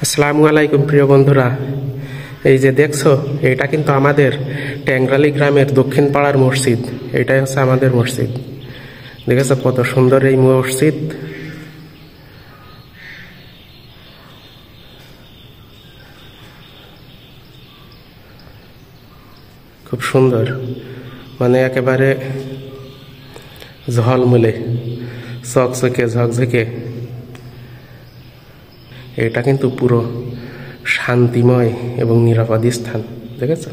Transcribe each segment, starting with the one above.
আসসালামু আলাইকুম প্রিয় বন্ধুরা, এই যে দেখছো এটা কিন্তু আমাদের ট্যাংরালি গ্রামের দক্ষিণ পাড়ার মসজিদ। এটাই হচ্ছে আমাদের মসজিদ। দেখেছো কত সুন্দর এই মসজিদ। খুব সুন্দর, মানে একেবারে ঝলমলে চকচকে ঝকঝকে। এটা কিন্তু পুরো শান্তিময় এবং নিরাপদ স্থান। দেখেছ,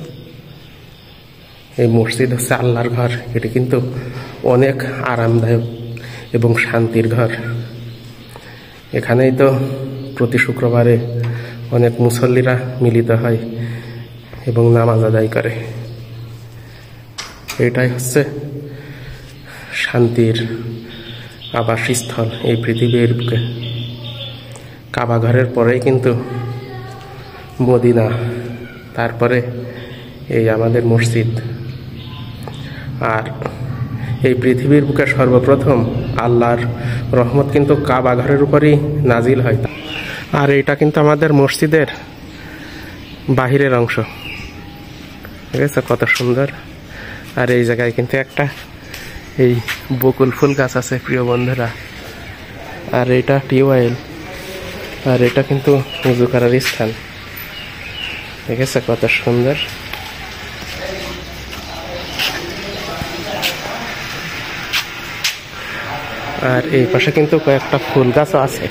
এই মসজিদ হচ্ছে আল্লাহর ঘর। এটি কিন্তু অনেক আরামদায়ক এবং শান্তির ঘর। এখানেই তো প্রতি শুক্রবারে অনেক মুসল্লিরা মিলিত হয় এবং নামাজ আদায় করে। এটাই হচ্ছে শান্তির আবাসস্থল এই পৃথিবীর বুকে। কাবা ঘরের পরেই কিন্তু মদিনা, তারপরে এই আমাদের মসজিদ। আর এই পৃথিবীর বুকে সর্বপ্রথম আল্লাহর রহমত কিন্তু কাবা ঘরের উপরই নাজিল হয়। আর এটা কিন্তু আমাদের মসজিদের বাহিরের অংশ। ঠিক আছে, কত সুন্দর। আর এই জায়গায় কিন্তু একটা এই বকুল ফুল গাছ আছে প্রিয় বন্ধুরা। আর এটা টিউবওয়েল, আর এটা কিন্তু উজু করার স্থান। দেখেছে কত সুন্দর। আর এই পাশে কিন্তু কয়েকটা ফুল গাছও আছে।